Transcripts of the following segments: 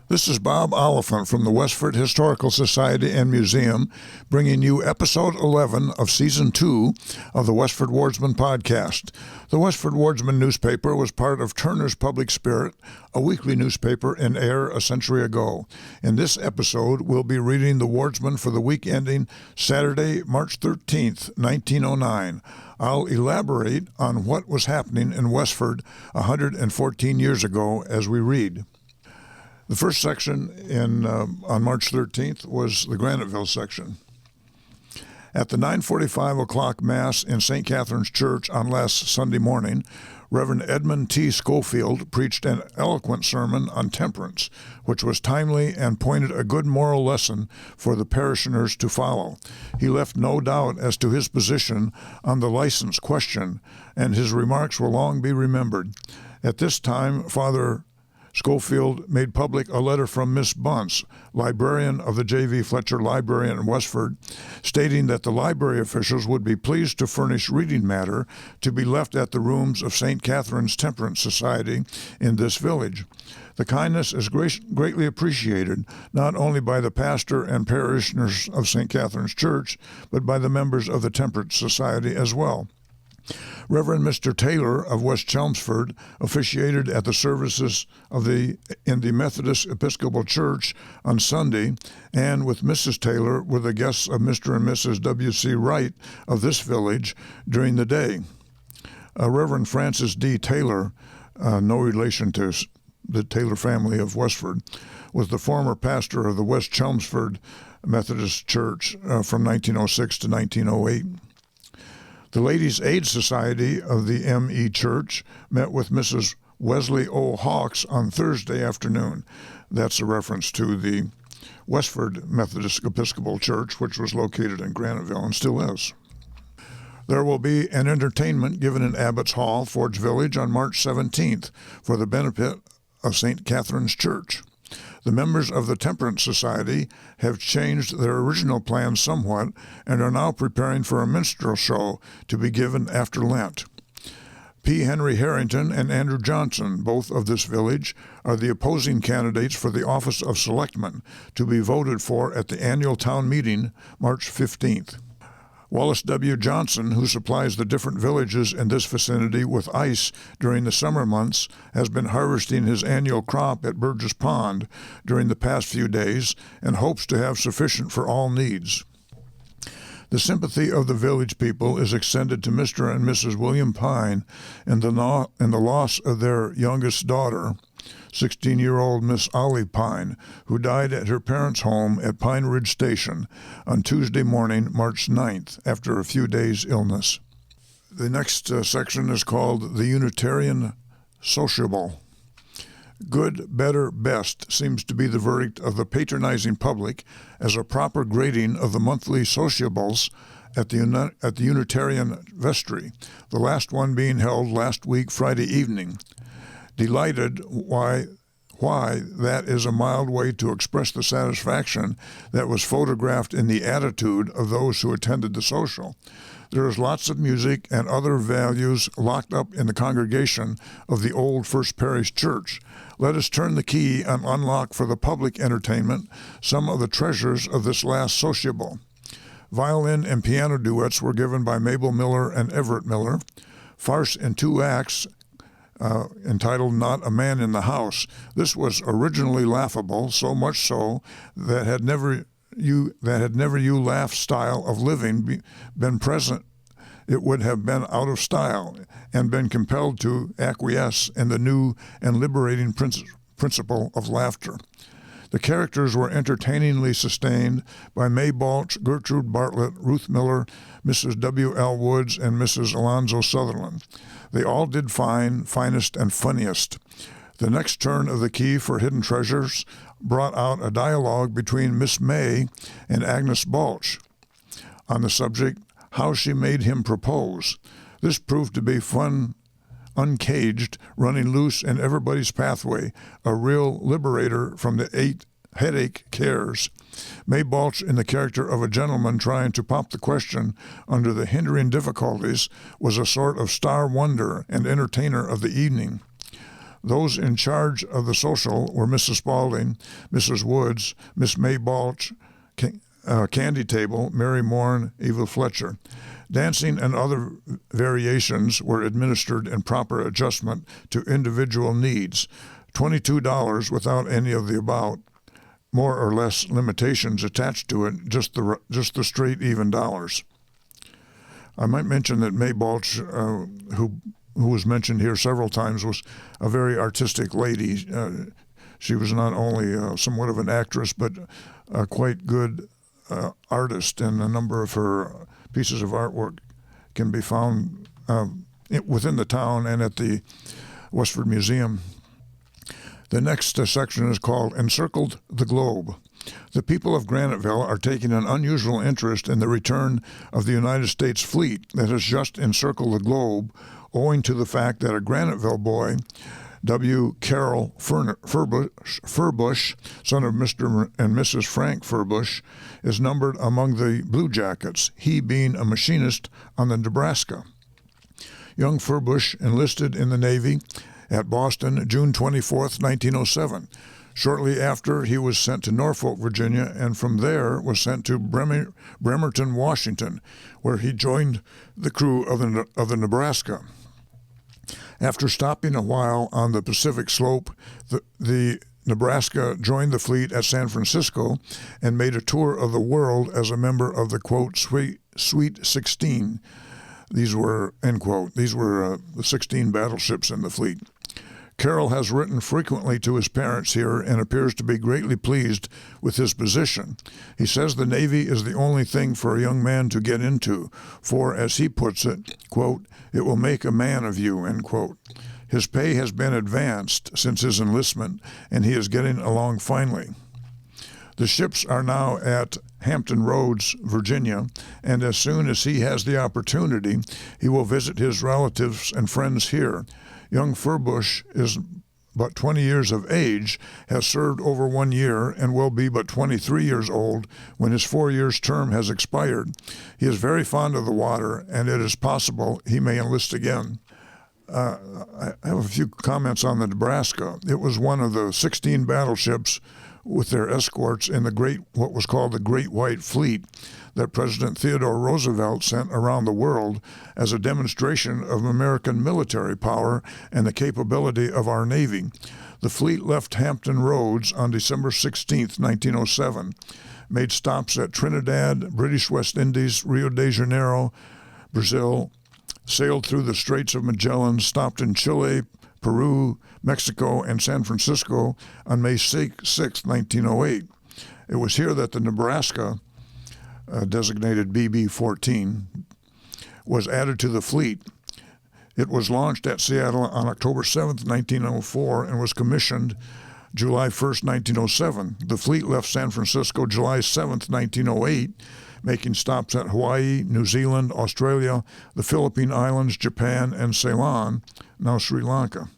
This is Bob Oliphant from the Westford Historical Society and Museum, bringing you Episode 11 of Season 2 of the Westford Wardsman podcast. The Westford Wardsman newspaper was part of Turner's Public Spirit, a weekly newspaper in Ayer a century ago. In this episode, we'll be reading the Wardsman for the week ending Saturday, March 13th, 1909. I'll elaborate on what was happening in Westford 114 years ago as we read. The first section on March 13th was the Graniteville section. At the 9:45 o'clock Mass in St. Catherine's Church on last Sunday morning, Reverend Edmund T. Schofield preached an eloquent sermon on temperance, which was timely and pointed a good moral lesson for the parishioners to follow. He left no doubt as to his position on the license question, and his remarks will long be remembered. At this time, Father Schofield made public a letter from Miss Bunce, librarian of the J.V. Fletcher Library in Westford, stating that the library officials would be pleased to furnish reading matter to be left at the rooms of St. Catherine's Temperance Society in this village. The kindness is greatly appreciated, not only by the pastor and parishioners of St. Catherine's Church, but by the members of the Temperance Society as well. Reverend Mr. Taylor of West Chelmsford officiated at the services in the Methodist Episcopal Church on Sunday, and with Mrs. Taylor were the guests of Mr. and Mrs. W.C. Wright of this village during the day. Reverend Francis D. Taylor, no relation to the Taylor family of Westford, was the former pastor of the West Chelmsford Methodist Church from 1906 to 1908. The Ladies' Aid Society of the M.E. Church met with Mrs. Wesley O. Hawks on Thursday afternoon. That's a reference to the Westford Methodist Episcopal Church, which was located in Graniteville and still is. There will be an entertainment given in Abbott's Hall, Ford's Village, on March 17th for the benefit of St. Catherine's Church. The members of the Temperance Society have changed their original plans somewhat and are now preparing for a minstrel show to be given after Lent. P. Henry Harrington and Andrew Johnson, both of this village, are the opposing candidates for the office of Selectman to be voted for at the annual town meeting March 15th. Wallace W. Johnson, who supplies the different villages in this vicinity with ice during the summer months, has been harvesting his annual crop at Burgess Pond during the past few days and hopes to have sufficient for all needs. The sympathy of the village people is extended to Mr. and Mrs. William Pine in the loss of their youngest daughter, 16-year-old Miss Olive Pine, who died at her parents' home at Pine Ridge Station on Tuesday morning, March 9th, after a few days' illness. The next section is called The Unitarian Sociable. Good, better, best seems to be the verdict of the patronizing public as a proper grading of the monthly sociables at the Unitarian Vestry, the last one being held last week Friday evening. Delighted, why that is a mild way to express the satisfaction that was photographed in the attitude of those who attended the social. There is lots of music and other values locked up in the congregation of the old First Parish Church. Let us turn the key and unlock for the public entertainment some of the treasures of this last sociable. Violin and piano duets were given by Mabel Miller and Everett Miller. Farce in 2 acts entitled Not a Man in the House. This was originally laughable, so much so that had never you laugh style of living been present, it would have been out of style and been compelled to acquiesce in the new and liberating principle of laughter. The characters were entertainingly sustained by May Balch, Gertrude Bartlett, Ruth Miller, Mrs. W. L. Woods, and Mrs. Alonzo Sutherland. They all did fine, finest, and funniest. The next turn of the key for Hidden Treasures brought out a dialogue between Miss May and Agnes Balch on the subject, How She Made Him Propose. This proved to be fun, uncaged, running loose in everybody's pathway, a real liberator from the 8 headache cares. May Balch, in the character of a gentleman trying to pop the question under the hindering difficulties, was a sort of star wonder and entertainer of the evening. Those in charge of the social were Mrs. Spaulding, Mrs. Woods, Miss May Balch, Candy Table, Mary Morn, Eva Fletcher. Dancing and other variations were administered in proper adjustment to individual needs. $22 without any of the about, more or less limitations attached to it, just the straight even dollars. I might mention that May Balch, who was mentioned here several times, was a very artistic lady. She was not only somewhat of an actress, but a quite good artist, and a number of her pieces of artwork can be found within the town and at the Westford Museum. The next section is called Encircled the Globe. The people of Graniteville are taking an unusual interest in the return of the United States fleet that has just encircled the globe, owing to the fact that a Graniteville boy, W. Carroll Furbush, son of Mr. and Mrs. Frank Furbush, is numbered among the Blue Jackets, he being a machinist on the Nebraska. Young Furbush enlisted in the Navy at Boston, June 24, 1907. Shortly after, he was sent to Norfolk, Virginia, and from there was sent to Bremerton, Washington, where he joined the crew of the Nebraska. After stopping a while on the Pacific slope, the Nebraska joined the fleet at San Francisco and made a tour of the world as a member of the, quote, Sweet 16. These were, end quote, these were the 16 battleships in the fleet. Carroll has written frequently to his parents here and appears to be greatly pleased with his position. He says the Navy is the only thing for a young man to get into, for, as he puts it, quote, it will make a man of you, end quote. His pay has been advanced since his enlistment, and he is getting along finely. The ships are now at Hampton Roads, Virginia, and as soon as he has the opportunity, he will visit his relatives and friends here. Young Furbush is but 20 years of age, has served over 1 year, and will be but 23 years old when his 4 years' term has expired. He is very fond of the water, and it is possible he may enlist again. I have a few comments on the Nebraska. It was one of the 16 battleships with their escorts in what was called the Great White Fleet that President Theodore Roosevelt sent around the world as a demonstration of American military power and the capability of our Navy. The fleet left Hampton Roads on December 16, 1907, made stops at Trinidad, British West Indies, Rio de Janeiro, Brazil, sailed through the Straits of Magellan, stopped in Chile, Peru, Mexico, and San Francisco on May 6, 1908. It was here that the Nebraska, designated BB-14, was added to the fleet. It was launched at Seattle on October 7, 1904, and was commissioned July 1, 1907. The fleet left San Francisco July 7, 1908, making stops at Hawaii, New Zealand, Australia, the Philippine Islands, Japan, and Ceylon, now Sri Lanka.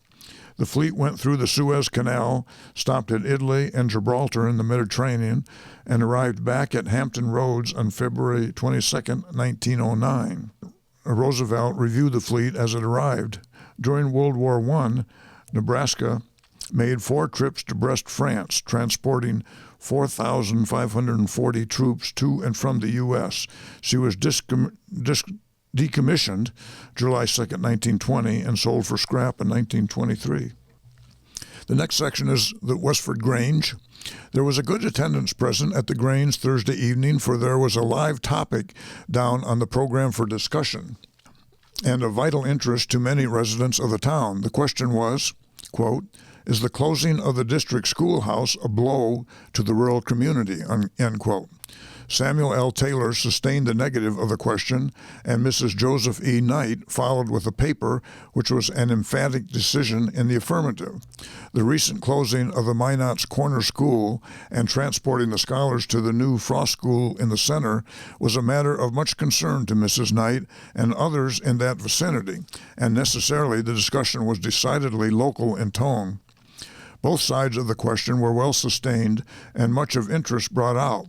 The fleet went through the Suez Canal, stopped at Italy and Gibraltar in the Mediterranean, and arrived back at Hampton Roads on February 22, 1909. Roosevelt reviewed the fleet as it arrived. During World War I, Nebraska made 4 trips to Brest, France, transporting 4,540 troops to and from the U.S. She was decommissioned July 2, 1920, and sold for scrap in 1923. The next section is the Westford Grange. There was a good attendance present at the Grange Thursday evening, for there was a live topic down on the program for discussion and of vital interest to many residents of the town. The question was, quote, is the closing of the district schoolhouse a blow to the rural community, end quote. Samuel L. Taylor sustained the negative of the question, and Mrs. Joseph E. Knight followed with a paper which was an emphatic decision in the affirmative. The recent closing of the Minot's Corner School and transporting the scholars to the new Frost School in the center was a matter of much concern to Mrs. Knight and others in that vicinity, and necessarily the discussion was decidedly local in tone. Both sides of the question were well sustained and much of interest brought out.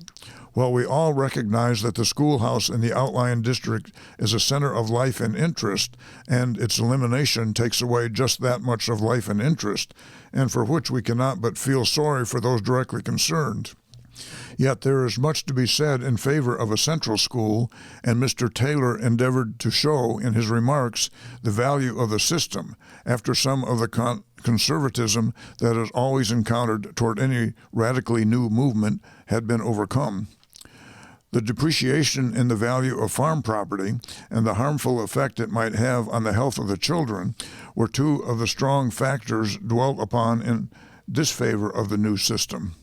While we all recognize that the schoolhouse in the outlying district is a center of life and interest, and its elimination takes away just that much of life and interest, and for which we cannot but feel sorry for those directly concerned. Yet there is much to be said in favor of a central school, and Mr. Taylor endeavored to show in his remarks the value of the system after some of the conservatism that is always encountered toward any radically new movement had been overcome. The depreciation in the value of farm property and the harmful effect it might have on the health of the children were two of the strong factors dwelt upon in disfavor of the new system.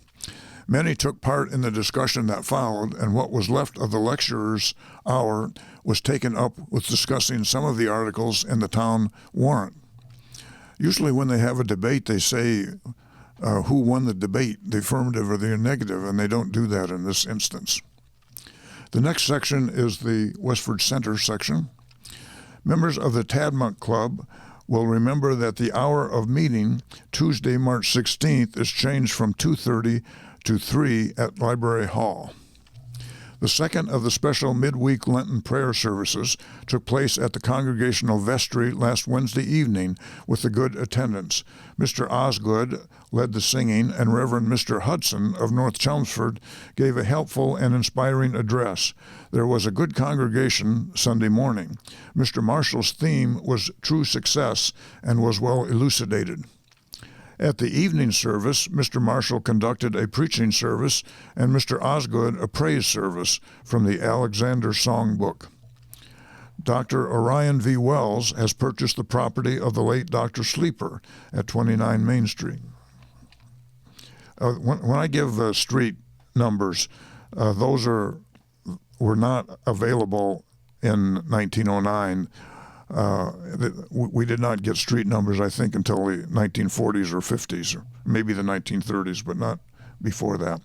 Many took part in the discussion that followed, and what was left of the lecturer's hour was taken up with discussing some of the articles in the town warrant. Usually when they have a debate, they say who won the debate, the affirmative or the negative, and they don't do that in this instance. The next section is the Westford Center section. Members of the Tadmont Club will remember that the hour of meeting, Tuesday, March 16th, is changed from 2:30 to 3 at Library Hall. The second of the special midweek Lenten prayer services took place at the Congregational Vestry last Wednesday evening with a good attendance. Mr. Osgood led the singing, and Reverend Mr. Hudson of North Chelmsford gave a helpful and inspiring address. There was a good congregation Sunday morning. Mr. Marshall's theme was true success and was well elucidated. At the evening service, Mr. Marshall conducted a preaching service and Mr. Osgood a praise service from the Alexander Songbook. Dr. Orion V. Wells has purchased the property of the late Dr. Sleeper at 29 Main Street. When I give street numbers, those were not available in 1909. We did not get street numbers, I think, until the 1940s or 50s, or maybe the 1930s, but not before that.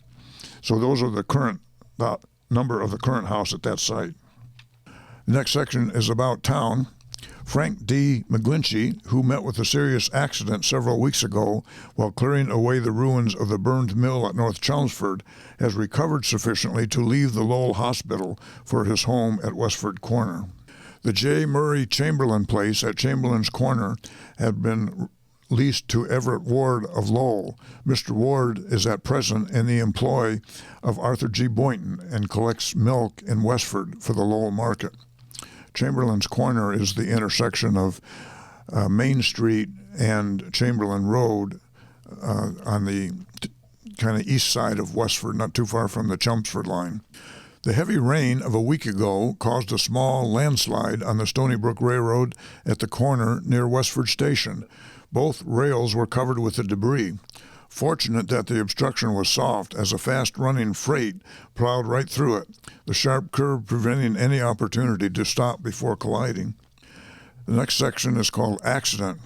So those are the number of the current house at that site. The next section is about town. Frank D. McGlinchey, who met with a serious accident several weeks ago while clearing away the ruins of the burned mill at North Chelmsford, has recovered sufficiently to leave the Lowell Hospital for his home at Westford Corner. The J. Murray Chamberlain place at Chamberlain's Corner had been leased to Everett Ward of Lowell. Mr. Ward is at present in the employ of Arthur G. Boynton and collects milk in Westford for the Lowell market. Chamberlain's Corner is the intersection of Main Street and Chamberlain Road on the kind of east side of Westford, not too far from the Chelmsford line. The heavy rain of a week ago caused a small landslide on the Stony Brook Railroad at the corner near Westford Station. Both rails were covered with the debris. Fortunate that the obstruction was soft, as a fast-running freight plowed right through it, the sharp curve preventing any opportunity to stop before colliding. The next section is called Accident.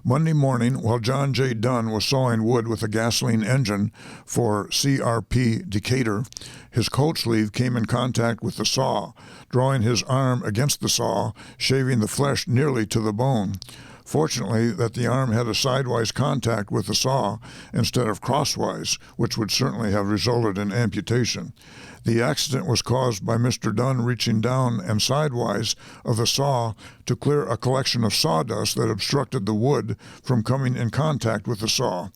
Monday morning, while John J. Dunn was sawing wood with a gasoline engine for CRP Decatur, his coat sleeve came in contact with the saw, drawing his arm against the saw, shaving the flesh nearly to the bone. Fortunately, that the arm had a sidewise contact with the saw instead of crosswise, which would certainly have resulted in amputation. The accident was caused by Mr. Dunn reaching down and sidewise of the saw to clear a collection of sawdust that obstructed the wood from coming in contact with the saw.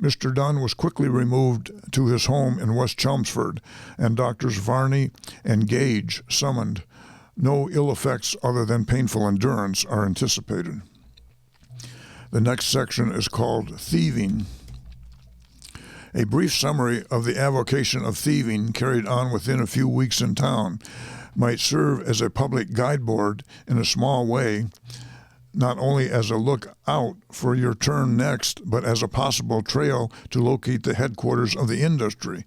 Mr. Dunn was quickly removed to his home in West Chelmsford, and Doctors Varney and Gage summoned. No ill effects other than painful endurance are anticipated. The next section is called Thieving. A brief summary of the avocation of thieving carried on within a few weeks in town might serve as a public guideboard in a small way, not only as a look out for your turn next, but as a possible trail to locate the headquarters of the industry.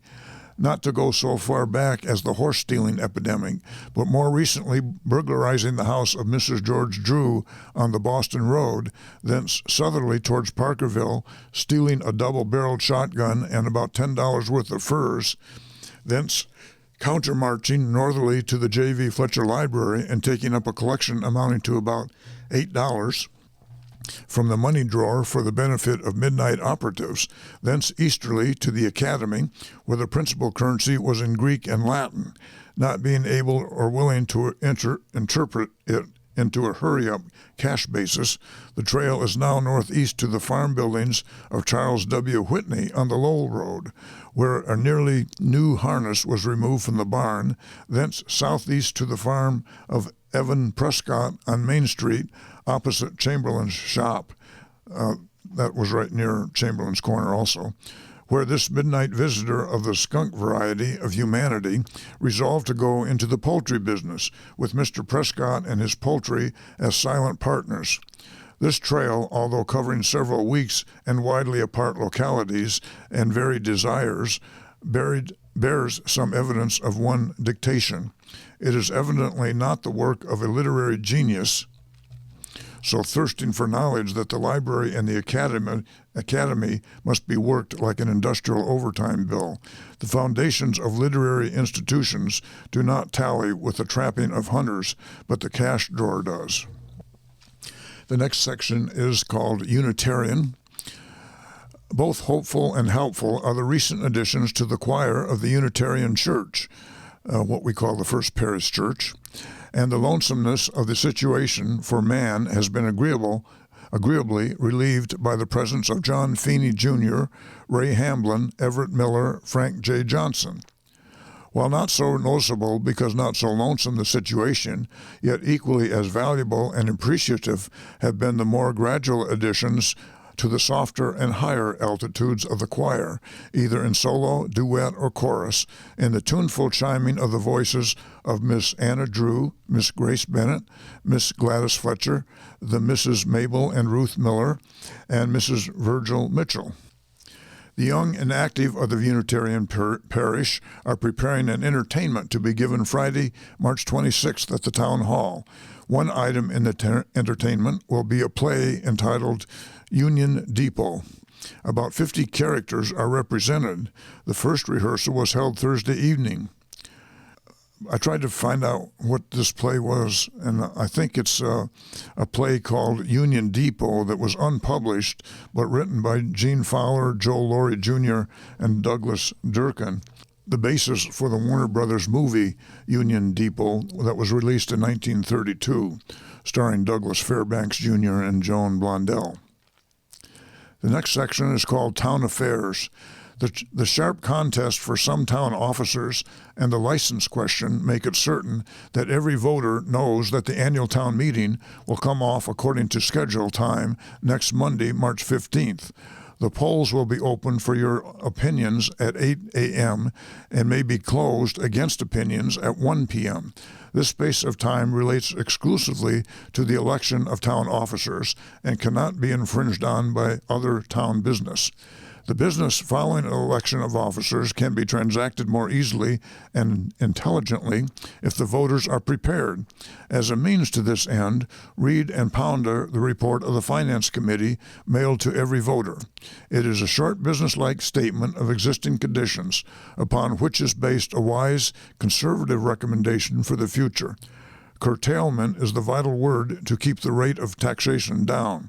Not to go so far back as the horse-stealing epidemic, but more recently burglarizing the house of Mrs. George Drew on the Boston Road, thence southerly towards Parkerville, stealing a double-barreled shotgun and about $10 worth of furs, thence countermarching northerly to the J.V. Fletcher Library and taking up a collection amounting to about $8, from the money drawer for the benefit of midnight operatives, thence easterly to the academy, where the principal currency was in Greek and Latin. Not being able or willing to interpret it into a hurry-up cash basis, the trail is now northeast to the farm buildings of Charles W. Whitney on the Lowell Road, where a nearly new harness was removed from the barn, thence southeast to the farm of Evan Prescott on Main Street, opposite Chamberlain's shop. That was right near Chamberlain's Corner also, where this midnight visitor of the skunk variety of humanity resolved to go into the poultry business, with Mr. Prescott and his poultry as silent partners. This trail, although covering several weeks and widely apart localities and varied desires, bears some evidence of one dictation. It is evidently not the work of a literary genius so thirsting for knowledge that the library and the academy must be worked like an industrial overtime bill. The foundations of literary institutions do not tally with the trapping of hunters, but the cash drawer does. The next section is called Unitarian. Both hopeful and helpful are the recent additions to the choir of the Unitarian Church, what we call the First Parish Church, and the lonesomeness of the situation for man has been agreeably relieved by the presence of John Feeney Jr., Ray Hamblin, Everett Miller, Frank J. Johnson. While not so noticeable because not so lonesome the situation, yet equally as valuable and appreciative have been the more gradual additions to the softer and higher altitudes of the choir, either in solo, duet, or chorus, in the tuneful chiming of the voices of Miss Anna Drew, Miss Grace Bennett, Miss Gladys Fletcher, the Mrs. Mabel and Ruth Miller, and Mrs. Virgil Mitchell. The young and active of the Unitarian Parish are preparing an entertainment to be given Friday, March 26th at the Town Hall. One item in the entertainment will be a play entitled Union Depot. About 50 characters are represented. The first rehearsal was held Thursday evening. I tried to find out what this play was, and I think it's a play called Union Depot that was unpublished, but written by Gene Fowler, Joel Laurie Jr., and Douglas Durkin. The basis for the Warner Brothers movie Union Depot that was released in 1932, starring Douglas Fairbanks Jr. and Joan Blondell. The next section is called Town Affairs. The sharp contest for some town officers and the license question make it certain that every voter knows that the annual town meeting will come off according to schedule time next Monday, March 15th. The polls will be open for your opinions at 8 a.m. and may be closed against opinions at 1 p.m. This space of time relates exclusively to the election of town officers and cannot be infringed on by other town business. The business following an election of officers can be transacted more easily and intelligently if the voters are prepared. As a means to this end, read and ponder the report of the Finance Committee mailed to every voter. It is a short businesslike statement of existing conditions upon which is based a wise, conservative recommendation for the future. Curtailment is the vital word to keep the rate of taxation down.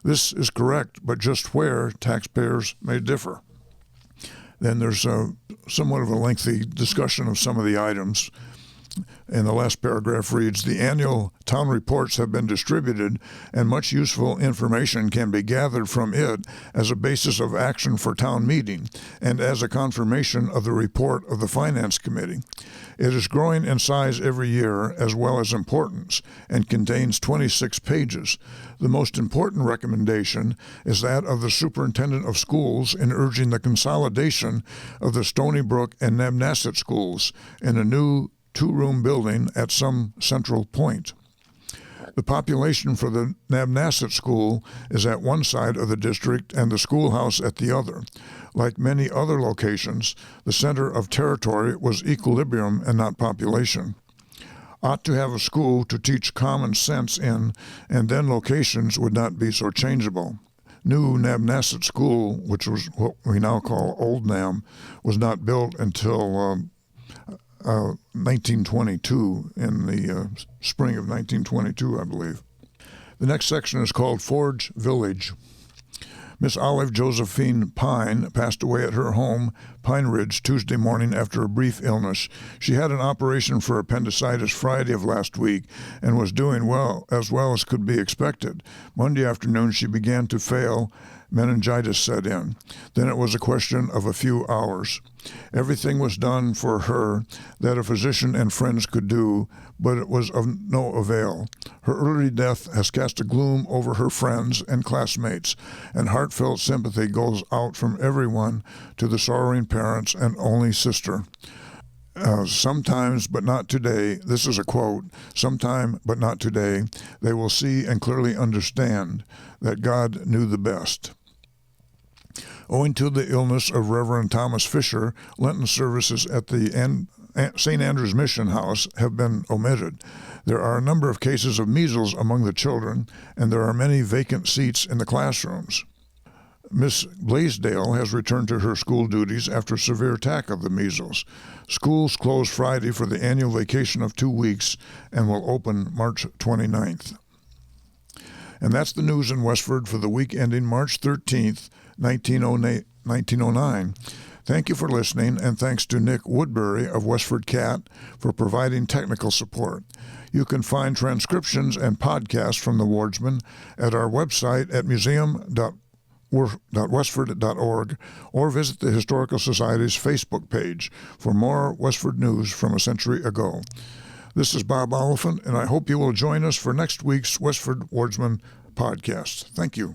This is correct, but just where taxpayers may differ. Then there's somewhat of a lengthy discussion of some of the items. And the last paragraph reads, the annual town reports have been distributed and much useful information can be gathered from it as a basis of action for town meeting and as a confirmation of the report of the Finance Committee. It is growing in size every year as well as importance and contains 26 pages. The most important recommendation is that of the Superintendent of Schools in urging the consolidation of the Stony Brook and Nebnasset schools in a new two-room building at some central point. The population for the Nebnasset School is at one side of the district and the schoolhouse at the other. Like many other locations, the center of territory was equilibrium and not population. Ought to have a school to teach common sense in, and then locations would not be so changeable. New Nebnasset School, which was what we now call Old Nam, was not built until 1922, in the spring of 1922, I believe. The next section is called Forge Village. Miss Olive Josephine Pine passed away at her home, Pine Ridge, Tuesday morning after a brief illness. She had an operation for appendicitis Friday of last week and was doing well as could be expected. Monday afternoon, she began to fail. Meningitis set in. Then it was a question of a few hours. Everything was done for her that a physician and friends could do, but it was of no avail. Her early death has cast a gloom over her friends and classmates, and heartfelt sympathy goes out from everyone to the sorrowing parents and only sister. Sometimes, but not today, this is a quote, sometime, but not today, they will see and clearly understand that God knew the best. Owing to the illness of Reverend Thomas Fisher, Lenten services at the St. Andrew's Mission House have been omitted. There are a number of cases of measles among the children, and there are many vacant seats in the classrooms. Miss Blaisdell has returned to her school duties after a severe attack of the measles. Schools close Friday for the annual vacation of 2 weeks and will open March 29th. And that's the news in Westford for the week ending March 13th, 1909. Thank you for listening, and thanks to Nick Woodbury of Westford Cat for providing technical support. You can find transcriptions and podcasts from the Wardsman at our website at museum.westford.org or visit the Historical Society's Facebook page for more Westford news from a century ago. This is Bob Oliphant, and I hope you will join us for next week's Westford Wardsman podcast. Thank you.